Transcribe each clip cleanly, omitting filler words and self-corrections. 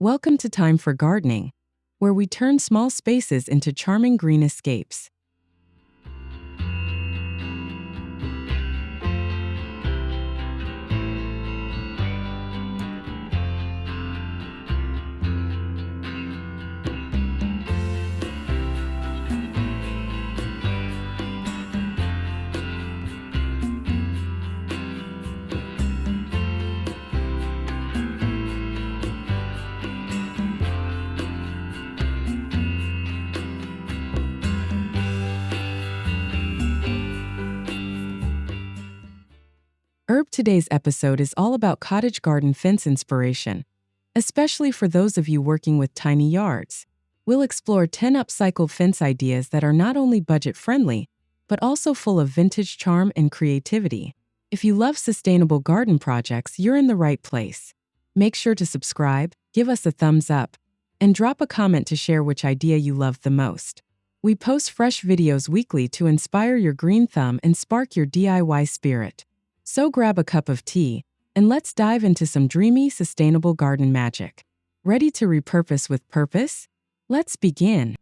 Welcome to Time for Gardening, where we turn small spaces into charming green escapes. Today's episode is all about cottage garden fence inspiration, especially for those of you working with tiny yards. We'll explore 10 upcycled fence ideas that are not only budget-friendly, but also full of vintage charm and creativity. If you love sustainable garden projects, you're in the right place. Make sure to subscribe, give us a thumbs up, and drop a comment to share which idea you love the most. We post fresh videos weekly to inspire your green thumb and spark your DIY spirit. So grab a cup of tea, and let's dive into some dreamy, sustainable garden magic. Ready to repurpose with purpose? Let's begin.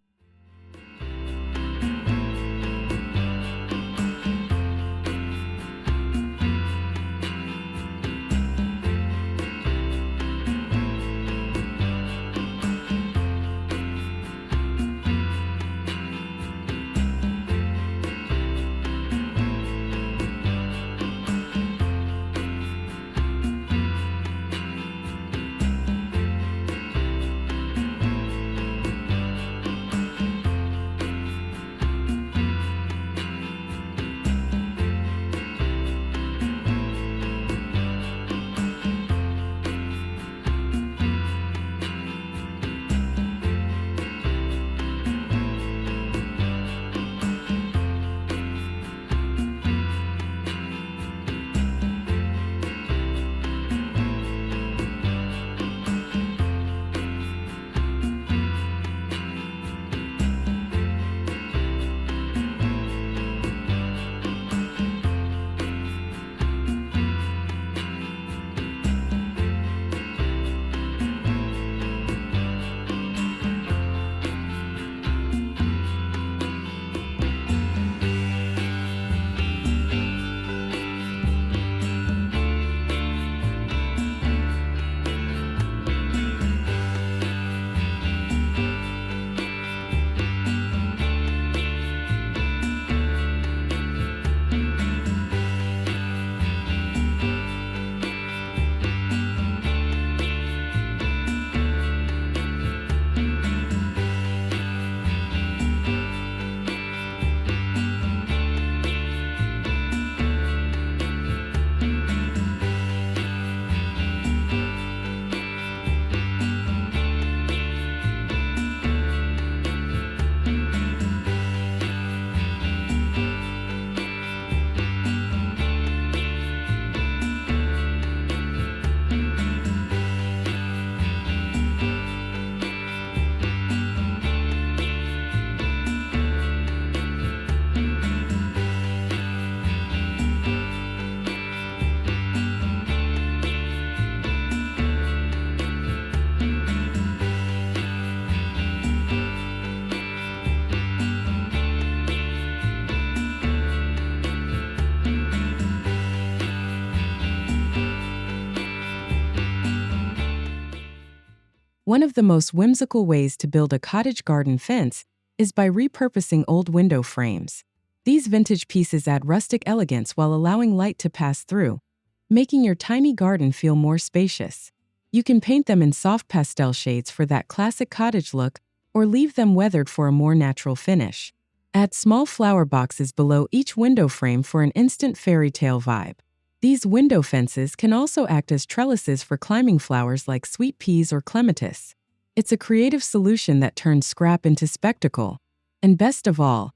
One of the most whimsical ways to build a cottage garden fence is by repurposing old window frames. These vintage pieces add rustic elegance while allowing light to pass through, making your tiny garden feel more spacious. You can paint them in soft pastel shades for that classic cottage look, or leave them weathered for a more natural finish. Add small flower boxes below each window frame for an instant fairy tale vibe. These window fences can also act as trellises for climbing flowers like sweet peas or clematis. It's a creative solution that turns scrap into spectacle. And best of all,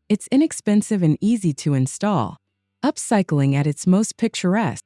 it's inexpensive and easy to install. Upcycling at its most picturesque.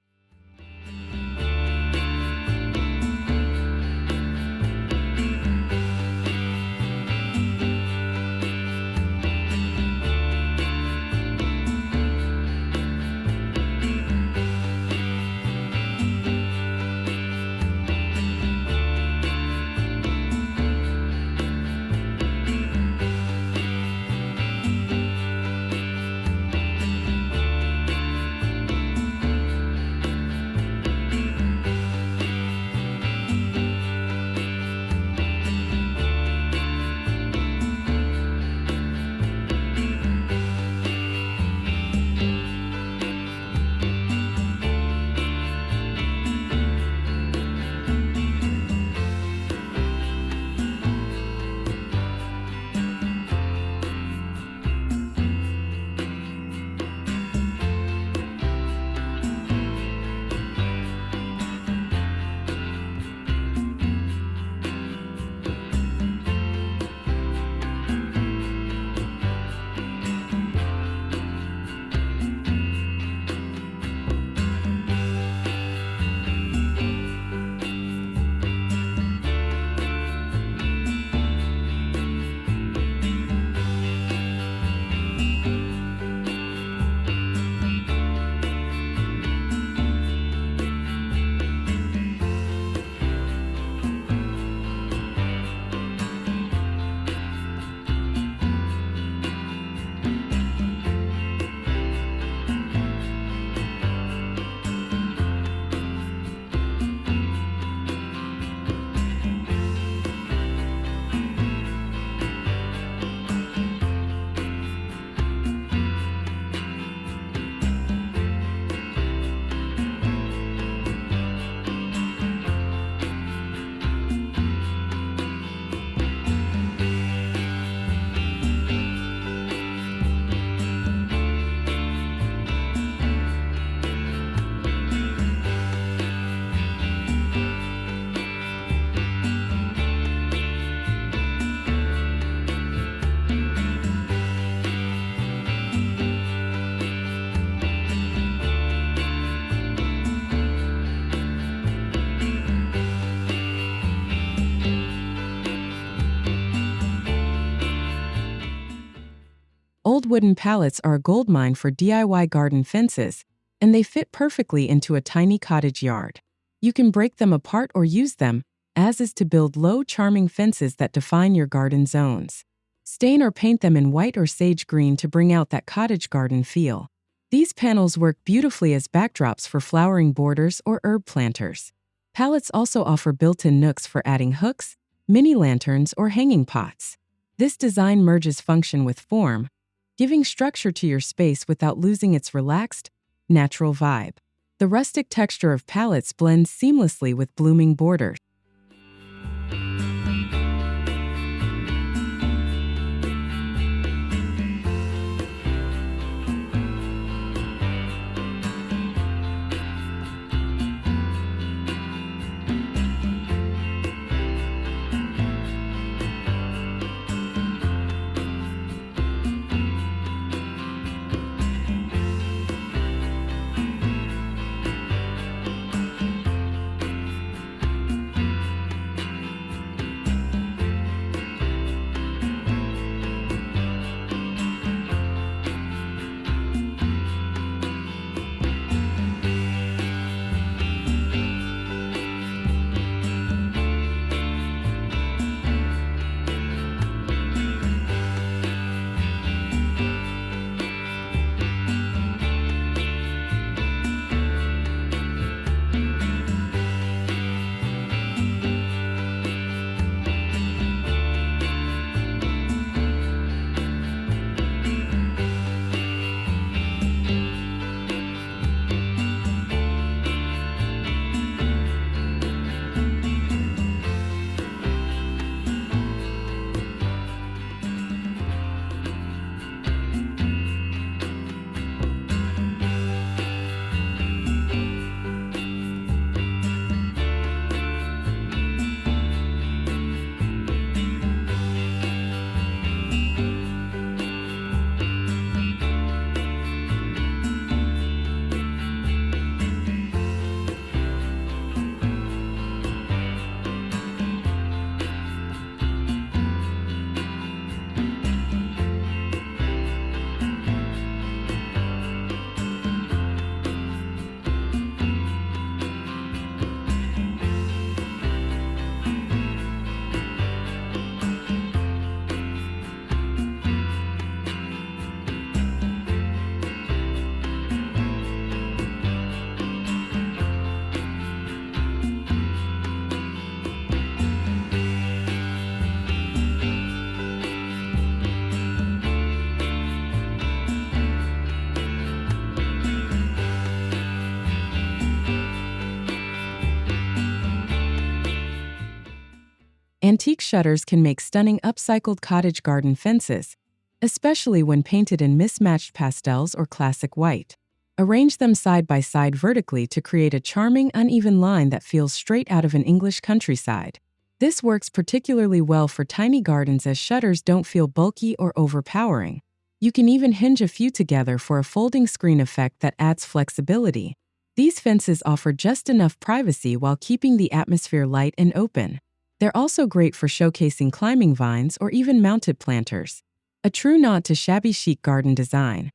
Old wooden pallets are a goldmine for DIY garden fences, and they fit perfectly into a tiny cottage yard. You can break them apart or use them, as is to build low, charming fences that define your garden zones. Stain or paint them in white or sage green to bring out that cottage garden feel. These panels work beautifully as backdrops for flowering borders or herb planters. Pallets also offer built-in nooks for adding hooks, mini lanterns, or hanging pots. This design merges function with form, giving structure to your space without losing its relaxed, natural vibe. The rustic texture of pallets blends seamlessly with blooming borders. Antique shutters can make stunning upcycled cottage garden fences, especially when painted in mismatched pastels or classic white. Arrange them side by side vertically to create a charming, uneven line that feels straight out of an English countryside. This works particularly well for tiny gardens as shutters don't feel bulky or overpowering. You can even hinge a few together for a folding screen effect that adds flexibility. These fences offer just enough privacy while keeping the atmosphere light and open. They're also great for showcasing climbing vines or even mounted planters. A true nod to shabby chic garden design.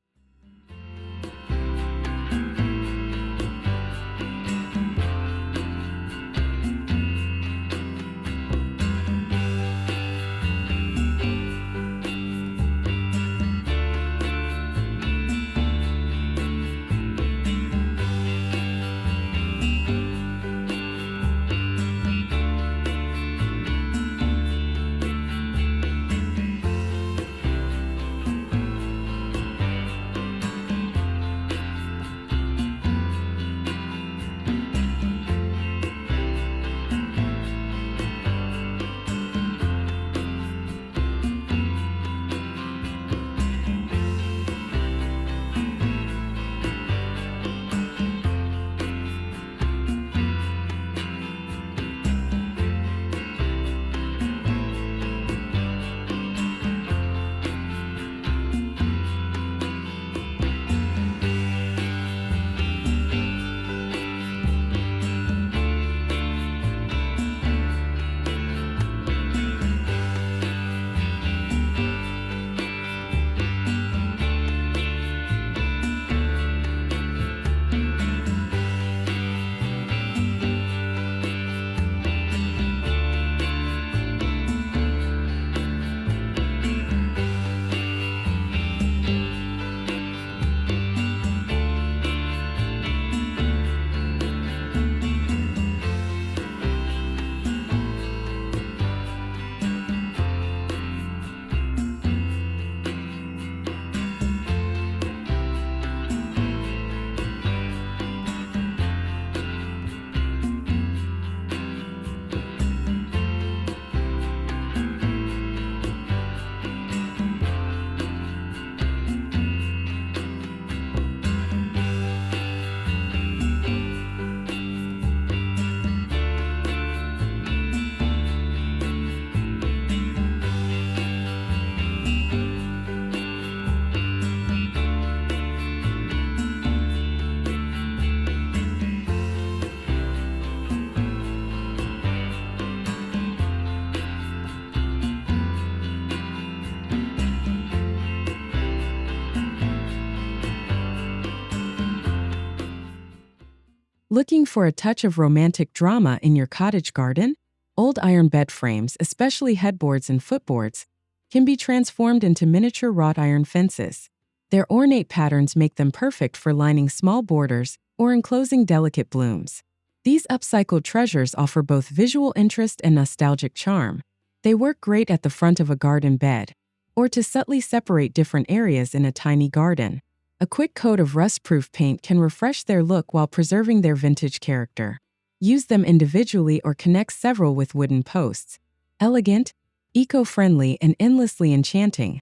Looking for a touch of romantic drama in your cottage garden? Old iron bed frames, especially headboards and footboards, can be transformed into miniature wrought iron fences. Their ornate patterns make them perfect for lining small borders or enclosing delicate blooms. These upcycled treasures offer both visual interest and nostalgic charm. They work great at the front of a garden bed, or to subtly separate different areas in a tiny garden. A quick coat of rust-proof paint can refresh their look while preserving their vintage character. Use them individually or connect several with wooden posts. Elegant, eco-friendly, and endlessly enchanting.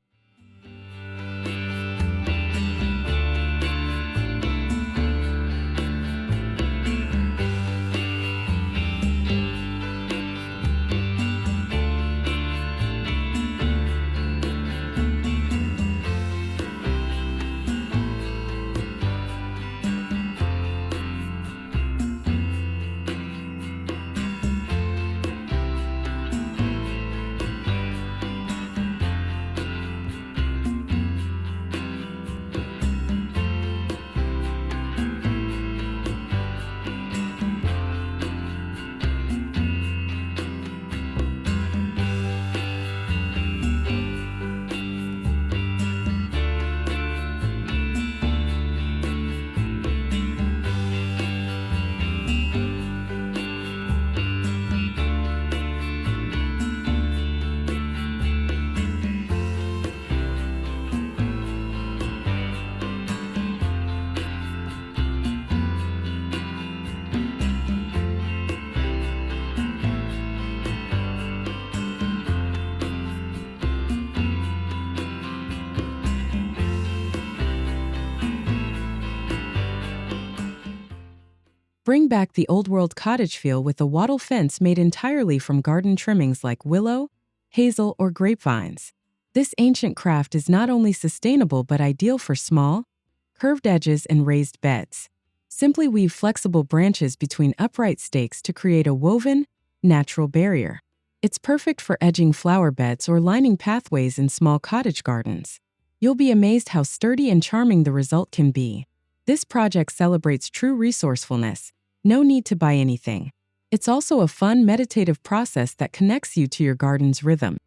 Bring back the old-world cottage feel with a wattle fence made entirely from garden trimmings like willow, hazel, or grapevines. This ancient craft is not only sustainable but ideal for small, curved edges and raised beds. Simply weave flexible branches between upright stakes to create a woven, natural barrier. It's perfect for edging flower beds or lining pathways in small cottage gardens. You'll be amazed how sturdy and charming the result can be. This project celebrates true resourcefulness. No need to buy anything. It's also a fun, meditative process that connects you to your garden's rhythm.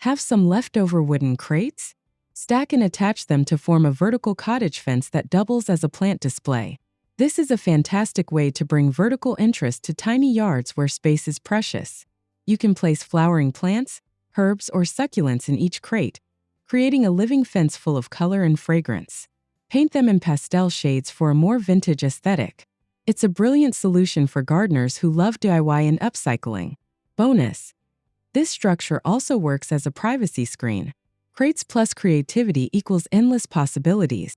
Have some leftover wooden crates? Stack and attach them to form a vertical cottage fence that doubles as a plant display. This is a fantastic way to bring vertical interest to tiny yards where space is precious. You can place flowering plants, herbs, or succulents in each crate, creating a living fence full of color and fragrance. Paint them in pastel shades for a more vintage aesthetic. It's a brilliant solution for gardeners who love DIY and upcycling. Bonus: this structure also works as a privacy screen. Crates plus creativity equals endless possibilities.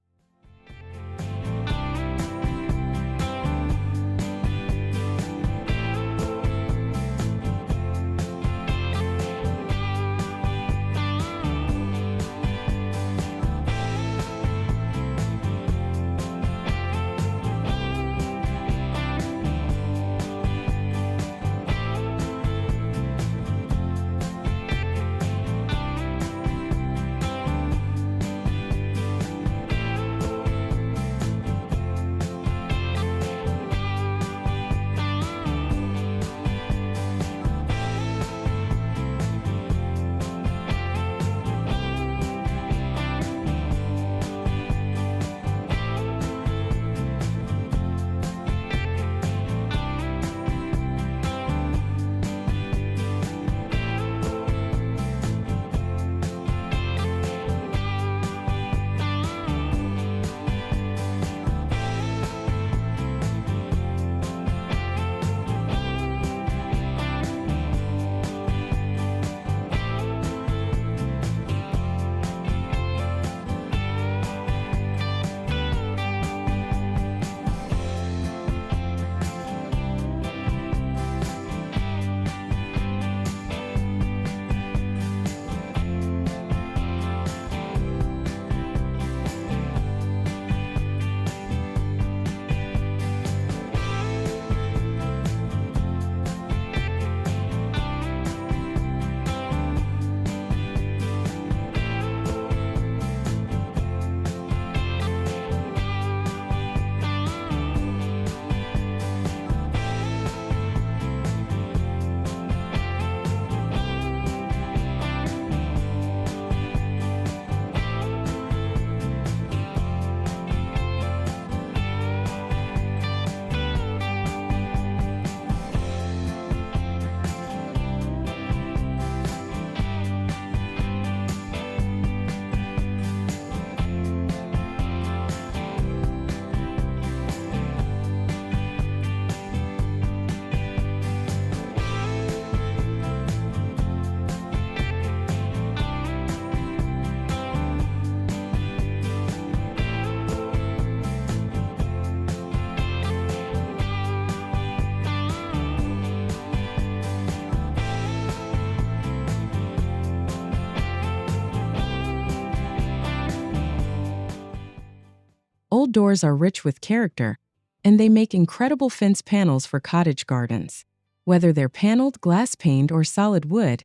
Old doors are rich with character, and they make incredible fence panels for cottage gardens. Whether they're paneled, glass-paned, or solid wood,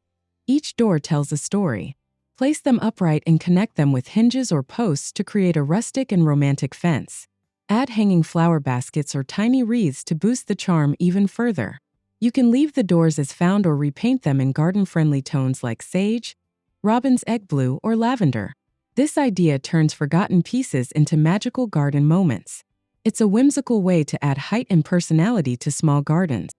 each door tells a story. Place them upright and connect them with hinges or posts to create a rustic and romantic fence. Add hanging flower baskets or tiny wreaths to boost the charm even further. You can leave the doors as found or repaint them in garden-friendly tones like sage, robin's egg blue, or lavender. This idea turns forgotten pieces into magical garden moments. It's a whimsical way to add height and personality to small gardens.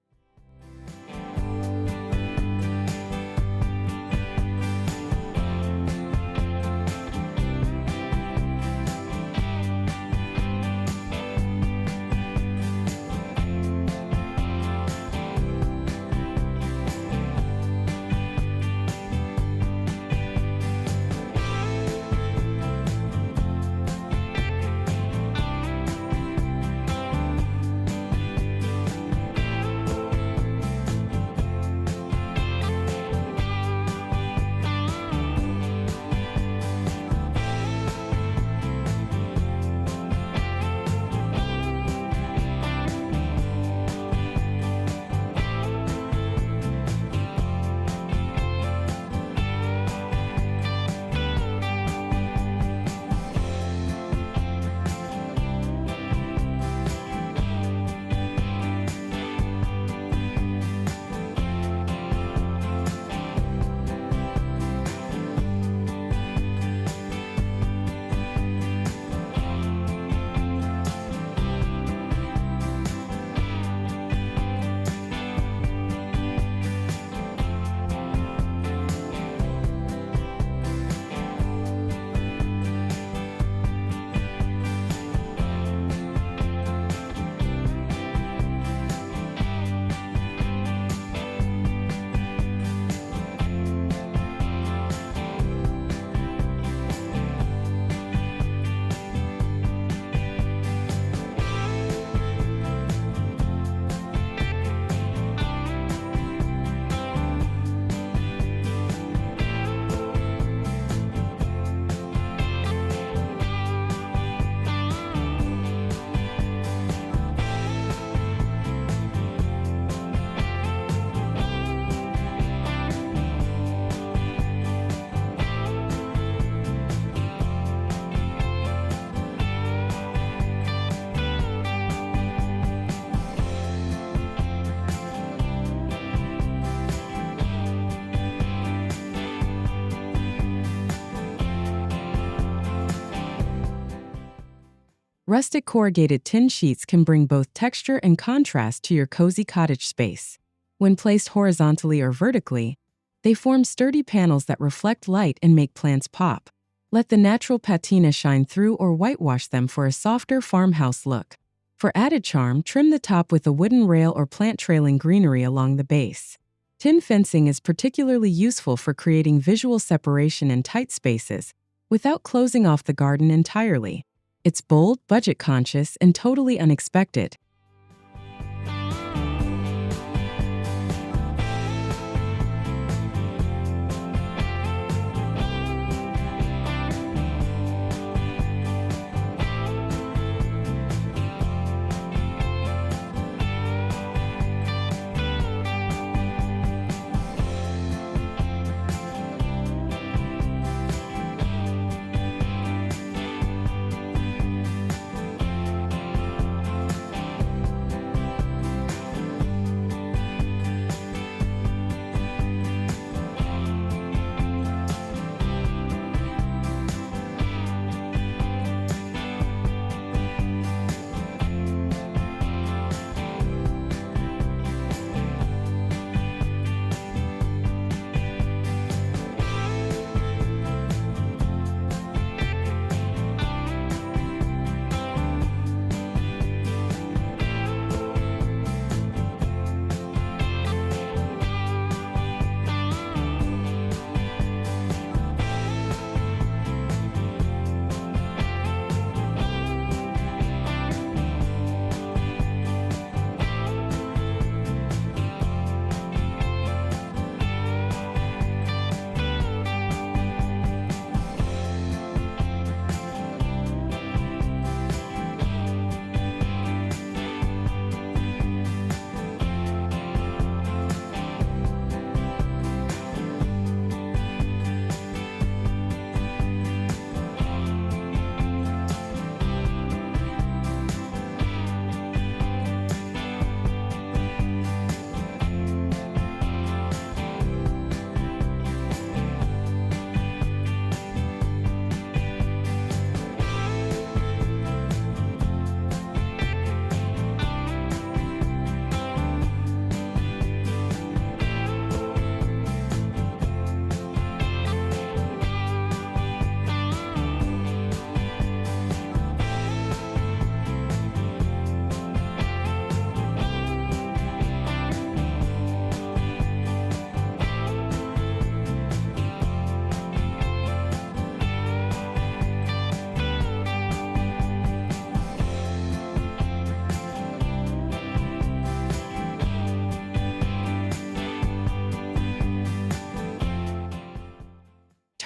Rustic corrugated tin sheets can bring both texture and contrast to your cozy cottage space. When placed horizontally or vertically, they form sturdy panels that reflect light and make plants pop. Let the natural patina shine through or whitewash them for a softer farmhouse look. For added charm, trim the top with a wooden rail or plant trailing greenery along the base. Tin fencing is particularly useful for creating visual separation in tight spaces without closing off the garden entirely. It's bold, budget-conscious, and totally unexpected.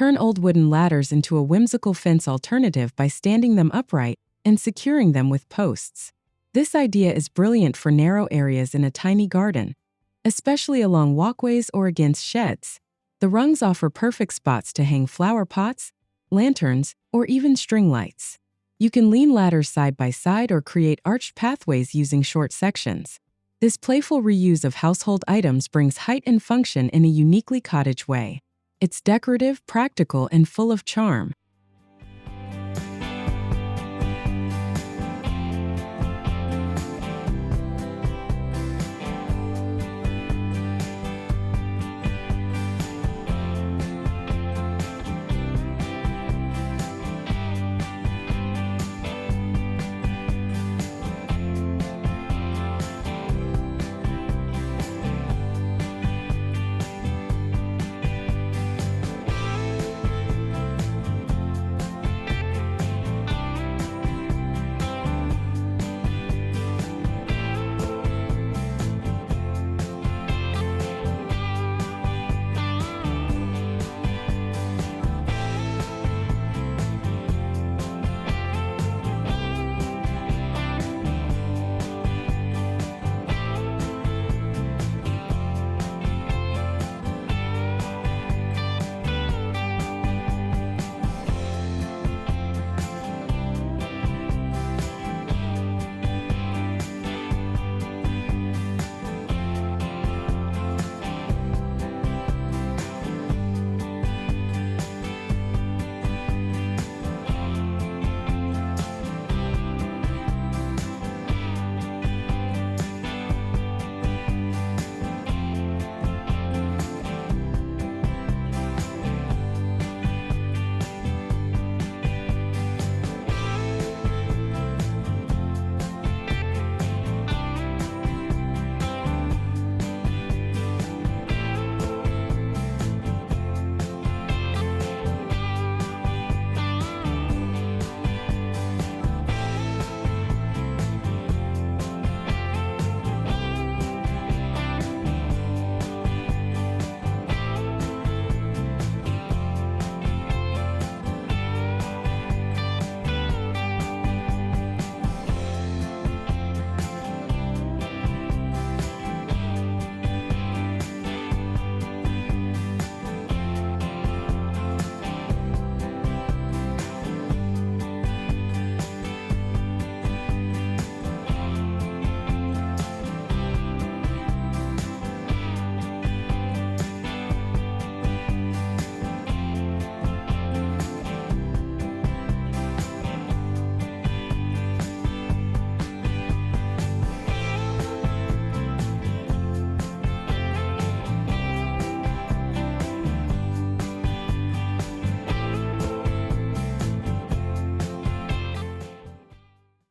Turn old wooden ladders into a whimsical fence alternative by standing them upright and securing them with posts. This idea is brilliant for narrow areas in a tiny garden, especially along walkways or against sheds. The rungs offer perfect spots to hang flower pots, lanterns, or even string lights. You can lean ladders side by side or create arched pathways using short sections. This playful reuse of household items brings height and function in a uniquely cottage way. It's decorative, practical, and full of charm.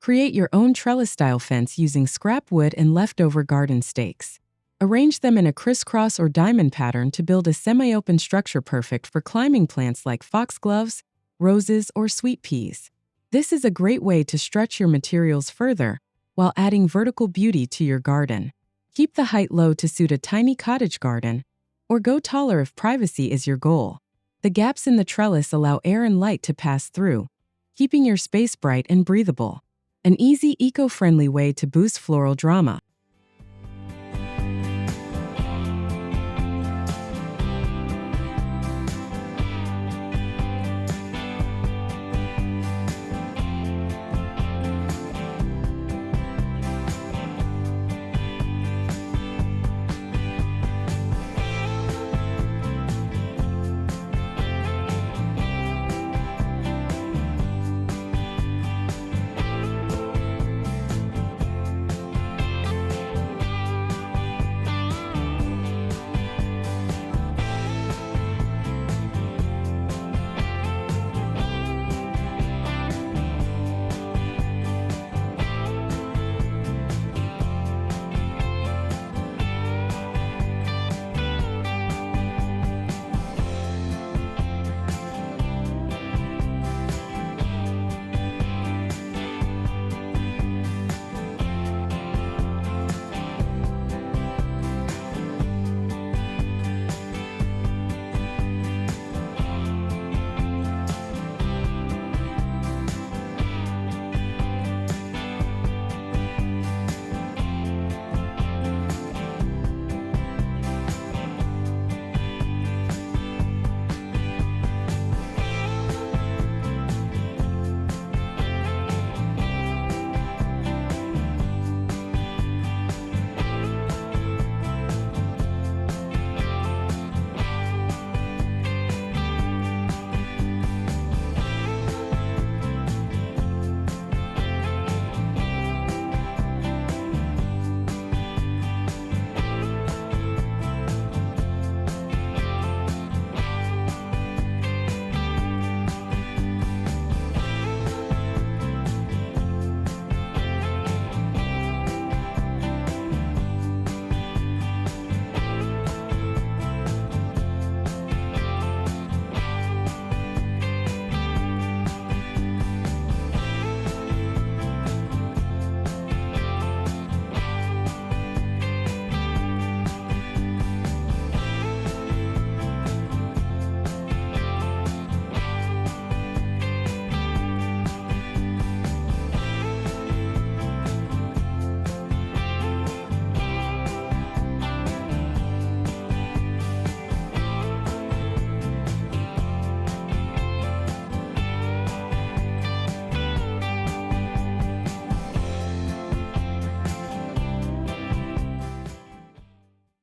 Create your own trellis-style fence using scrap wood and leftover garden stakes. Arrange them in a crisscross or diamond pattern to build a semi-open structure perfect for climbing plants like foxgloves, roses, or sweet peas. This is a great way to stretch your materials further while adding vertical beauty to your garden. Keep the height low to suit a tiny cottage garden, or go taller if privacy is your goal. The gaps in the trellis allow air and light to pass through, keeping your space bright and breathable. An easy, eco-friendly way to boost floral drama.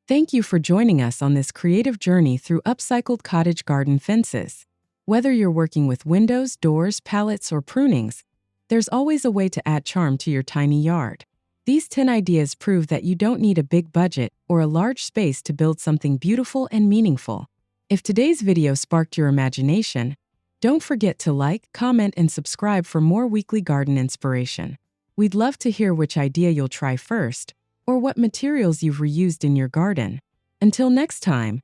Thank you for joining us on this creative journey through upcycled cottage garden fences. Whether you're working with windows, doors, pallets, or prunings, there's always a way to add charm to your tiny yard. These 10 ideas prove that you don't need a big budget or a large space to build something beautiful and meaningful. If today's video sparked your imagination, don't forget to like, comment, and subscribe for more weekly garden inspiration. We'd love to hear which idea you'll try first, or what materials you've reused in your garden. Until next time,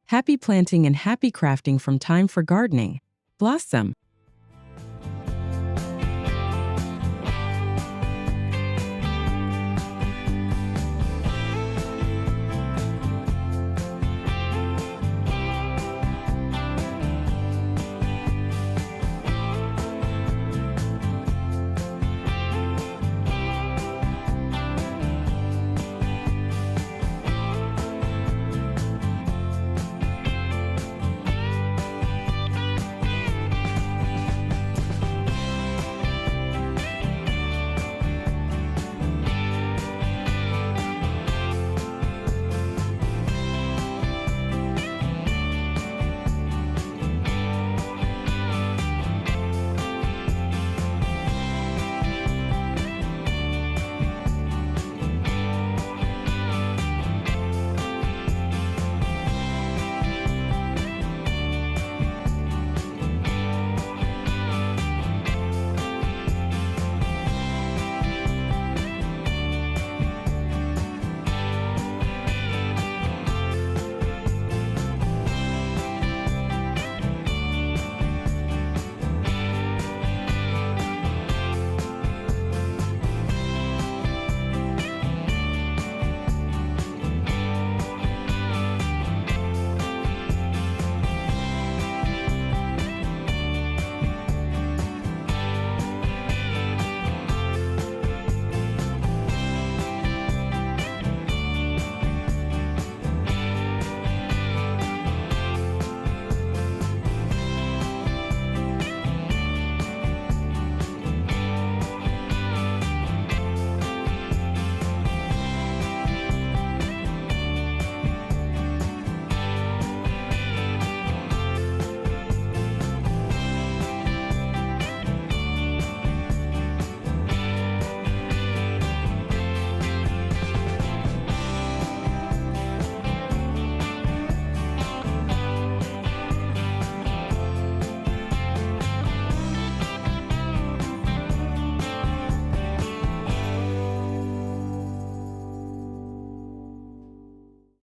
happy planting and happy crafting from Time for Gardening. Blossom!